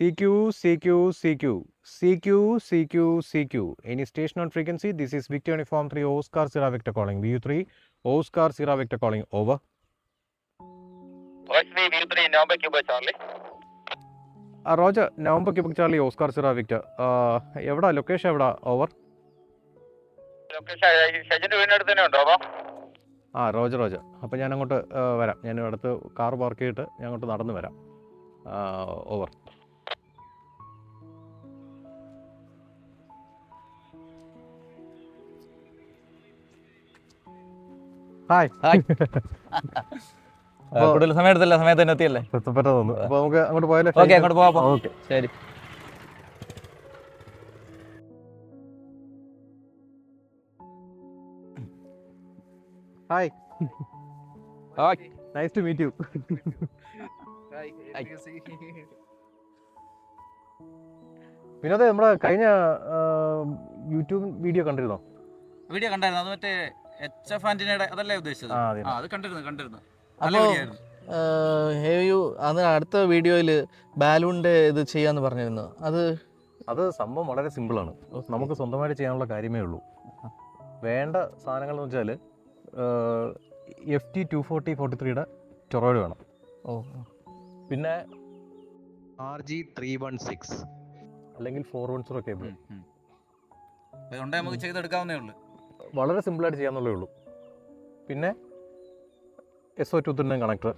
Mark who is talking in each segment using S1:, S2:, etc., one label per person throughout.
S1: CQ, CQ, CQ, CQ, CQ, CQ. Any station on frequency? This is Victor Uniform 3 Oscar Sierra Victor calling. VU3 Oscar Sierra Victor calling. Over.
S2: VU3 November Quebec Charlie.
S1: Roger, November Quebec Charlie Oscar Sierra Victor. എവിടാ location എവിടാ? Over.
S2: ഷെജിൻ്റെ വീടിനടുത്ത് തന്നെ ഉണ്ടോ?
S1: Roger. അപ്പോൾ ഞാൻ അങ്ങോട്ട് വരാം. ഞാൻ അടുത്ത് കാർ പാർക്ക് ചെയ്തിട്ട് ഞാൻ അങ്ങോട്ട് നടന്ന് വരാം. ഓവർ. ഹായ്.
S3: കൂടുതൽ സമയം എടുത്തില്ല, സമയത്ത് തന്നെ എത്തിയല്ലേ?
S1: തോന്നുന്നു. അപ്പോൾ നമുക്ക് അങ്ങോട്ട് പോയാലോ?
S3: ഓക്കെ, അങ്ങോട്ട് പോവാം.
S1: ഓക്കെ,
S3: ശരി.
S1: Hi. Nice to meet you. വിനോദേ, നമ്മുടെ കഴിഞ്ഞ യൂട്യൂബ് വീഡിയോ കണ്ടിരുന്നോ?
S3: വീഡിയോ കണ്ടായിരുന്നു. അത് മറ്റേ HF ആന്റിനയുടെ അതല്ലേ ഉദ്ദേശിച്ചത്? അത് കണ്ടിരുന്നു.
S4: അത് അടുത്ത വീഡിയോയിൽ ബാലൂണിന്റെ ഇത് ചെയ്യാന്ന് പറഞ്ഞിരുന്നു.
S1: അത് സംഭവം വളരെ സിമ്പിളാണ്. നമുക്ക് സ്വന്തമായിട്ട് ചെയ്യാനുള്ള കാര്യമേ ഉള്ളൂ. വേണ്ട സാധനങ്ങൾ എന്ന് വെച്ചാൽ FT 240/43 ടൊറോയിഡ് വേണം. പിന്നെ RG 316 അല്ലെങ്കിൽ 410 കേബിൾ.
S3: നമുക്ക് ചെയ്തെടുക്കാവുന്നേ ഉള്ളൂ.
S1: വളരെ സിമ്പിളായിട്ട് ചെയ്യാന്നുള്ളേ ഉള്ളൂ. പിന്നെ SO2 കണക്ടർ,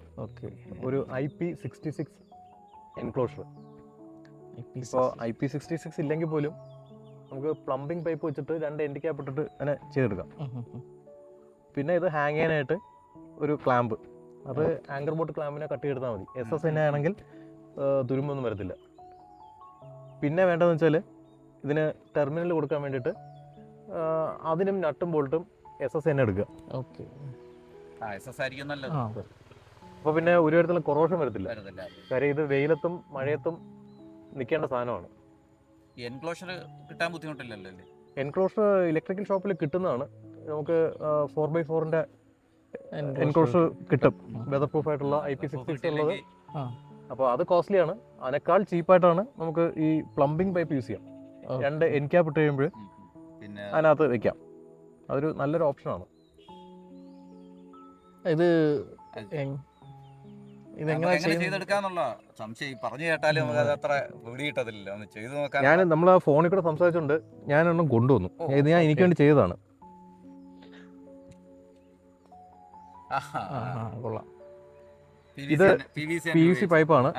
S1: ഒരു IP66 എൻക്ലോഷർ. ഇപ്പോൾ IP66 ഇല്ലെങ്കിൽ പോലും നമുക്ക് പ്ലംബിംഗ് പൈപ്പ് വെച്ചിട്ട് 2 എൻഡ് ക്യാപ്പ് ഇട്ടിട്ട് അങ്ങനെ ചെയ്തെടുക്കാം. പിന്നെ ഇത് ഹാങ് ചെയ്യാനായിട്ട് ഒരു ക്ലാമ്പ്, അത് ആങ്കർ ബോട്ട് ക്ലാമ്പിനെ കട്ട് ചെയ്തെടുത്താൽ മതി. SSN ആണെങ്കിൽ തുരുമ്പൊന്നും വരത്തില്ല. പിന്നെ വേണ്ടതെന്ന് വെച്ചാൽ ഇതിന് ടെർമിനൽ കൊടുക്കാൻ വേണ്ടിയിട്ട് അതിനും നട്ടും ബോൾട്ടും SSN എടുക്കുക. അപ്പോൾ പിന്നെ ഒരു തരത്തിലുള്ള കൊറോഷൻ വരത്തില്ല. കാര്യം ഇത് വെയിലത്തും മഴയത്തും നിൽക്കേണ്ട സാധനമാണ്.
S3: എൻക്ലോഷർ കിട്ടാൻ ബുദ്ധിമുട്ടില്ലല്ലോ?
S1: എൻക്ലോഷർ ഇലക്ട്രിക്കൽ ഷോപ്പിൽ കിട്ടുന്നതാണ്. നമുക്ക് 4x4 എൻക്ലോഷർ കിട്ടും, വെതർ പ്രൂഫ് ആയിട്ടുള്ള IP66 ഉള്ളത്. അപ്പോൾ അത് കോസ്റ്റ്ലിയാണ്. അതിനേക്കാൾ ചീപ്പായിട്ടാണ് നമുക്ക് ഈ പ്ലംബിംഗ് പൈപ്പ് യൂസ് ചെയ്യാം. 2 എൻ ക്യാപ്പ് ഇട്ട് കഴിയുമ്പോൾ അതിനകത്ത് വെക്കാം. അതൊരു നല്ലൊരു ഓപ്ഷനാണ്. നമ്മൾ ആ ഫോണിൽ കൂടെ സംസാരിച്ചോണ്ട് ഞാനൊന്നും കൊണ്ടുവന്നു. ഇത് ഞാൻ എനിക്ക് വേണ്ടി ചെയ്തതാണ്. ഇത് PVC പൈപ്പാണ്.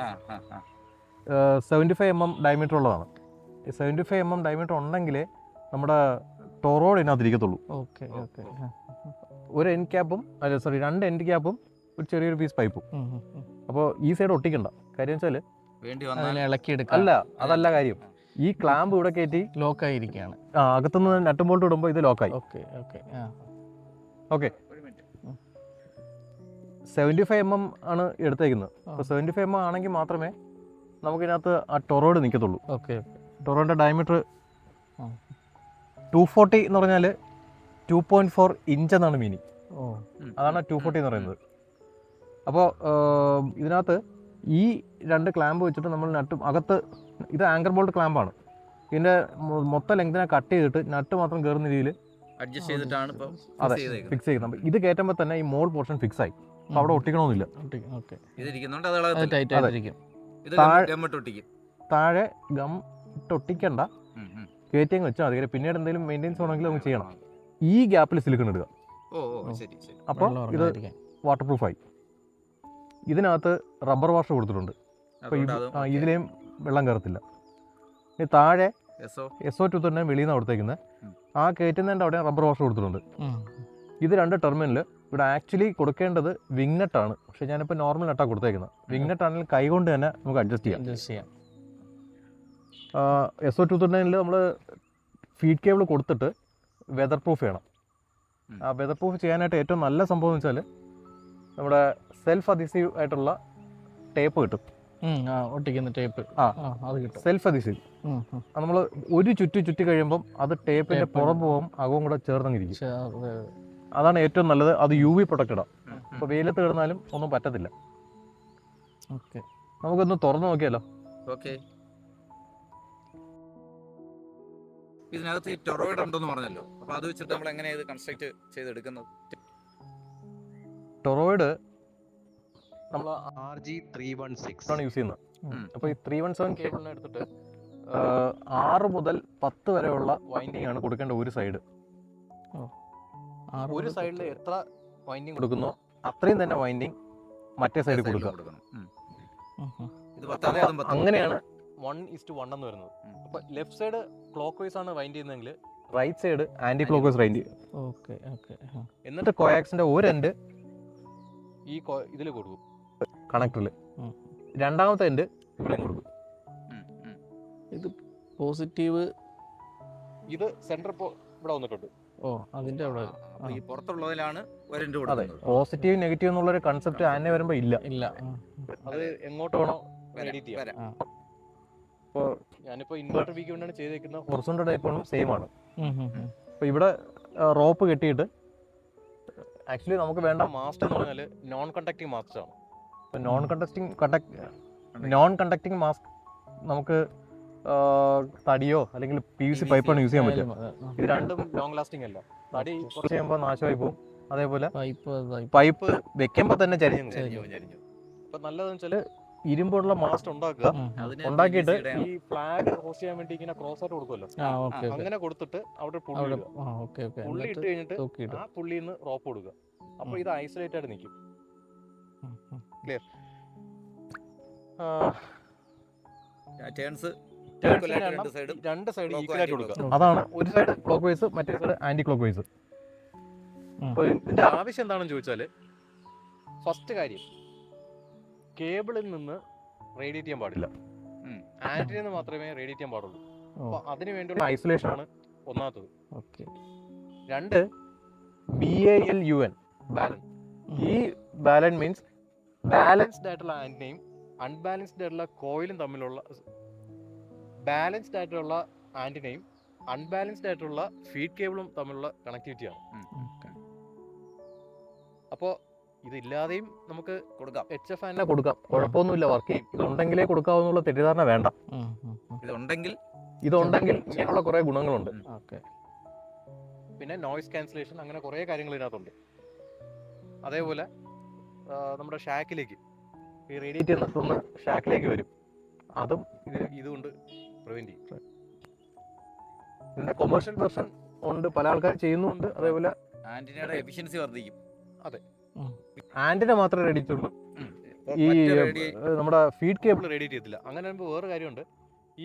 S1: 75 mm ഡയമീറ്റർ ഉള്ളതാണ്. 75 mm ഡയമീറ്റർ ഉണ്ടെങ്കിലേ നമ്മുടെ ടൊറോഡ് ഇതിനകത്ത് ഇരിക്കത്തുള്ളൂ. ഒരു എൻഡ് ക്യാപ്പും 2 എൻഡ് ക്യാപ്പും ഒരു ചെറിയൊരു പീസ് പൈപ്പും. അപ്പോൾ ഈ സൈഡ് ഒട്ടിക്കണ്ട. കാര്യം വെച്ചാൽ അല്ല, അതല്ല കാര്യം. ഈ ക്ലാമ്പ് ഇവിടെ കയറ്റി
S4: ലോക്കായിരിക്കുകയാണ്.
S1: അകത്തുനിന്ന് നട്ടും ബോൾട്ട് ഇടുമ്പോൾ ഇത് ലോക്കായി. ഓക്കെ 75 mm ആണ് എടുത്തേക്കുന്നത്. അപ്പോൾ 75 mm ആണെങ്കിൽ മാത്രമേ നമുക്കിതിനകത്ത് ആ ടൊറോഡ് നിൽക്കത്തുള്ളൂ. ടൊറോഡിൻ്റെ ഡയമീറ്റർ 240 എന്ന് പറഞ്ഞാൽ 2.4 ഇഞ്ച് എന്നാണ് മീനിങ്. അതാണ് 240 എന്ന് പറയുന്നത്. അപ്പോൾ ഇതിനകത്ത് ഈ 2 ക്ലാമ്പ് വെച്ചിട്ട് നമ്മൾ നട്ടും അകത്ത്, ഇത് ആങ്കർ ബോൾട്ട് ക്ലാമ്പാണ്. ഇതിൻ്റെ മൊത്തം ലെങ്തിനെ കട്ട് ചെയ്തിട്ട് നട്ട് മാത്രം കയറുന്ന രീതിയിൽ
S3: അഡ്ജസ്റ്റ് ചെയ്തിട്ടാണ്
S1: ഫിക്സ് ചെയ്യുന്നത്. ഇത് കയറ്റുമ്പോൾ തന്നെ ഈ മോൾ പോർഷൻ ഫിക്സ് ആയി. അപ്പോൾ അവിടെ ഒട്ടിക്കണമെന്നില്ല. താഴെ ഗം ഇട്ട് ഒട്ടിക്കണ്ട, കയറ്റിയും വെച്ചാൽ മതി. പിന്നീട് എന്തെങ്കിലും മെയിൻ്റെനൻസ് വേണമെങ്കിൽ നമുക്ക് ചെയ്യണം. ഈ ഗ്യാപ്പിൽ സിലിക്കൺ ഇടുക. അപ്പോൾ ഇത് വാട്ടർ പ്രൂഫായി. ഇതിനകത്ത് റബ്ബർ വാഷ് കൊടുത്തിട്ടുണ്ട്. അപ്പോൾ ഇതിലെയും വെള്ളം കയറത്തില്ല. ഇനി താഴെ SO2 തന്നെ വെളിയിൽ നിന്ന് കൊടുത്തേക്കുന്നത്. ആ കയറ്റുന്നതിൻ്റെ അവിടെ റബ്ബർ വാഷ് കൊടുത്തിട്ടുണ്ട്. ഇത് 2 ടെർമിനൽ ഇവിടെ ആക്ച്വലി കൊടുക്കേണ്ടത് വിങ് നെറ്റാണ്. പക്ഷെ ഞാനിപ്പോൾ നോർമൽ നെറ്റാണ് കൊടുത്തേക്കുന്നത്. വിങ് നെറ്റ് ആണെങ്കിൽ കൈ കൊണ്ട് തന്നെ നമുക്ക് അഡ്ജസ്റ്റ് ചെയ്യാം. SO2 നമ്മൾ ഫീഡ് കേബിൾ കൊടുത്തിട്ട് വെതർ പ്രൂഫ് ചെയ്യണം. ആ വെതർ പ്രൂഫ് ചെയ്യാനായിട്ട് ഏറ്റവും നല്ല സംഭവം എന്ന് വെച്ചാൽ നമ്മുടെ സെൽഫ് അഡീസീവ് ആയിട്ടുള്ള ടേപ്പ് കിട്ടും.
S4: ഒട്ടിക്കുന്ന ടേപ്പ് അത് കിട്ടും.
S1: സെൽഫ് അഡീസീവ് നമ്മൾ ഒരു ചുറ്റി കഴിയുമ്പം അത് ടേപ്പിന്റെ പുറം പോവും അകവും കൂടെ ചേർന്നിരിക്കും. അതാണ് ഏറ്റവും നല്ലത്. അത് UV പ്രൊട്ടക്റ്റഡാണ്. അപ്പോൾ വെയിലത്ത് കിടന്നാലും ഒന്നും പറ്റത്തില്ല. നമുക്കൊന്ന് തുറന്നു നോക്കിയാലോ?
S3: ഇതിനകത്ത് ഈ ടൊറോയിഡ് ഉണ്ടെന്ന് പറഞ്ഞല്ലോ, അപ്പൊ അത് വെച്ചിട്ട് നമ്മൾ എങ്ങനെയാണ് ഇത് കൺസ്ട്രക്ട് ചെയ്തെടുക്കുന്നത്?
S1: ടൊറോയിഡ് നമ്മൾ
S4: RG316
S1: ആണ് യൂസ് ചെയ്യുന്നത്. അപ്പോൾ ഈ 317 കേബിളിനെ എടുത്തിട്ട് 6 മുതൽ 10 വരെയുള്ള വൈൻഡിങ് ആണ് കൊടുക്കേണ്ട ഒരു സൈഡ്. ഒരു സൈഡിൽ എത്ര വൈൻഡിങ് കൊടുക്കുന്നോ അത്രയും തന്നെ വൈൻഡിങ് മറ്റേ സൈഡിൽ കൊടുക്കുക. അങ്ങനെയാണ് 1:1 എന്ന് വരുന്നത്. അപ്പോൾ ലെഫ്റ്റ് സൈഡ് ക്ലോക്ക് വൈസ് ആണ് വൈൻഡ് ചെയ്യുന്നതെങ്കിൽ right side anti clockwise wind ചെയ്യും.
S4: Okay okay.
S1: എന്നിട്ട് കോയാക്സിന്റെ ഒരു എൻഡ് ഈ ഇതിൽ കൊടുക്കും, കണക്ടറിൽ. രണ്ടാമത്തെ എൻഡ് ഇവിടെ കൊടുക്കും.
S4: ഇത് പോസിറ്റീവ്,
S1: ഇത് സെന്റർ ഇവിടെ വന്നിട്ടുണ്ട്.
S4: ഓ അതിന്റെ അവിടെ
S3: ഈ പുറത്തുള്ളതിലാണ് വരണ്ട്
S1: അതെ. പോസിറ്റീവ് നെഗറ്റീവ് എന്നുള്ളൊരു കൺസെപ്റ്റ് ആനെ വരുമ്പോ ഇല്ല. അത് എങ്ങോട്ട് വേണോ എഡിറ്റ് ചെയ്യാം. ഇപ്പോൾ ഞാനിപ്പോ ഇൻവെർട്ടർ വീക്ക് വേണ്ടിയാണ് ചെയ്തേക്കുന്നത്. ഹൊറിസോണ്ടൽ ടൈപ്പാണ്, സെയിം ആണ്. അപ്പൊ ഇവിടെ റോപ്പ് കെട്ടിയിട്ട് ആക്ച്വലി നമുക്ക് വേണ്ട മാസ്റ്റ് എന്ന് പറഞ്ഞാൽ നോൺ കണ്ടക്ടിങ് മാസ്റ്റ് ആണ്. ഇപ്പൊ നോൺ കണ്ടക്ടിങ് മാസ്ക് നമുക്ക് തടിയോ അല്ലെങ്കിൽ PVC പൈപ്പാണ് യൂസ് ചെയ്യാൻ പറ്റും. ഇത് രണ്ടും ലോങ് ലാസ്റ്റിംഗ് അല്ല. തടി കുറച്ച് കഴിയുമ്പോൾ നാശമായി പോകും. അതേപോലെ പൈപ്പ് വെക്കുമ്പോൾ തന്നെ ചരിഞ്ഞു. അപ്പൊ നല്ലതെന്ന് വെച്ചാല് ഇരുമ്പോടുള്ള മാസ്റ്റ് ഉണ്ടാക്കുക. ഉണ്ടാക്കിയിട്ട് ഈ ഫ്ലാഗ് ഹോസ്റ്റ് ചെയ്യാൻ വേണ്ടി ഇങ്ങനെ ക്രോസ് ആയിട്ട് കൊടുക്കുമല്ലോ, അങ്ങനെ കൊടുത്തിട്ട് അവിടെ പുള്ളി ഇട്ട് കഴിഞ്ഞിട്ട് ആ പുള്ളിയിൽ നിന്ന് റോപ്പ് കൊടുക്കുക. അപ്പൊ ഇത് ഐസൊലേറ്റ് ആയിട്ട് നിൽക്കും. ക്ലിയർ? രണ്ട് സൈഡ് ഈക്വൽ ആയിട്ട് കൊടുക്കുക. അതാണ് ഒരു സൈഡ് ക്ലോക്ക് വൈസ്, മറ്റേ സൈഡ് ആന്റി ക്ലോക്ക് വൈസ്. അപ്പൊ ഇതിന്റെ ആവശ്യം എന്താണെന്ന് ചോദിച്ചാല്, ഫസ്റ്റ് കാര്യം കേബിളിൽ നിന്ന് റേഡിയേറ്റ് ചെയ്യാൻ പാടില്ല. ആന്റിനിൽ നിന്ന് മാത്രമേ റേഡിയേറ്റ് ചെയ്യാൻ പാടുള്ളൂ. അപ്പൊ അതിന് വേണ്ടിയുള്ള ഐസൊലേഷൻ ആണ് ഒന്നാമത്തത്. രണ്ട്, BALUN ബാലൻ. ഈ ബാലൻ മീൻസ് ബാലൻസ്ഡ് ആയിട്ടുള്ള ആന്റിനെയും അൺബാലൻസ്ഡ് ആയിട്ടുള്ള കോയിലും തമ്മിലുള്ള, ബാലൻസ്ഡ് ആയിട്ടുള്ള ആന്റിനെയും അൺബാലൻസ്ഡ് ആയിട്ടുള്ള ഫീഡ് കേബിളും തമ്മിലുള്ള കണക്ടിവിറ്റിയാണ്. അപ്പോൾ ഇതില്ലാതെയും നമുക്ക് കൊടുക്കാം, HF ആന്റിനെ കൊടുക്കാം, കുഴപ്പമൊന്നുമില്ല, വർക്ക് ചെയ്യും. ഇതുണ്ടെങ്കിലേ കൊടുക്കാവുന്നുള്ള തെറ്റിദ്ധാരണ വേണ്ട. ഇതുണ്ടെങ്കിൽ ഇങ്ങനെയുള്ള കുറെ ഗുണങ്ങളുണ്ട്. പിന്നെ നോയ്സ് ക്യാൻസലേഷൻ, അങ്ങനെ കുറെ കാര്യങ്ങൾ ഇതിനകത്തുണ്ട്. അതേപോലെ നമ്മുടെ ഷാക്കിലേക്ക് ഈ റേഡിയേറ്റ് നടത്തുന്ന ഷാക്കിലേക്ക് വരും, അതും ഇതുകൊണ്ട് പ്രിവെന്റ് ചെയ്യും. ഇതിന്റെ കൊമേഴ്ഷ്യൽ വെർഷൻ ഉണ്ട്, പല ആൾക്കാർ ചെയ്യുന്നുണ്ട്. അതേപോലെ
S3: ആന്റിനയുടെ എഫിഷ്യൻസി വർദ്ധിക്കും.
S1: അതെ, ആന്റിന മാത്രമേ റേഡിയേറ്റ് ഉള്ളൂ, ഈ നമ്മുടെ ഫീഡ് കേബിൾ റേഡിയേറ്റ് ചെയ്യത്തില്ല. അങ്ങനെ വരുമ്പോൾ വേറെ കാര്യമുണ്ട്,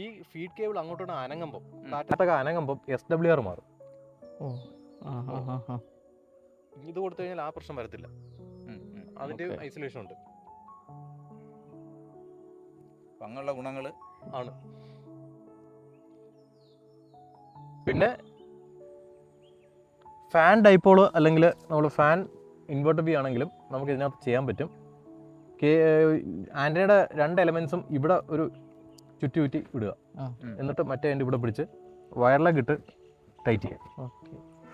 S1: ഈ ഫീഡ് കേബിൾ അങ്ങോട്ടോട്ട് അനങ്ങുമ്പോൾ, കാറ്റത്തൊക്കെ അനങ്ങുമ്പോൾ SWR മാറും. ഇത് കൊടുത്തു കഴിഞ്ഞാൽ ആ പ്രശ്നം വരത്തില്ല. അതിന്റെ ഐസൊലേഷൻ ഉണ്ട്.
S3: അങ്ങനെയുള്ള ഗുണങ്ങൾ
S1: ആണ്. പിന്നെ ഫാൻ ഡൈപ്പോള് അല്ലെങ്കിൽ നമ്മൾ ഫാൻ ഇൻവെർട്ടർ ബി ആണെങ്കിലും നമുക്ക് ഇതിനകത്ത് ചെയ്യാൻ പറ്റും. ആന്റിനയുടെ രണ്ട് എലമെന്റ്സും ഇവിടെ ഒരു ചുറ്റി ഇടുക, എന്നിട്ട് മറ്റേ എൻ്റെ ഇവിടെ പിടിച്ച് വയറിലേക്ക് ഇട്ട് ടൈറ്റ് ചെയ്യാം.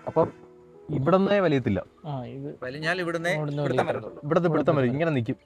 S1: അപ്പം ഇവിടെ നിന്നേ വലിയത്തില്ല,
S3: വലിഞ്ഞാൽ ഇവിടുത്തെ
S1: പിടുത്തം വരും, ഇങ്ങനെ നിൽക്കും.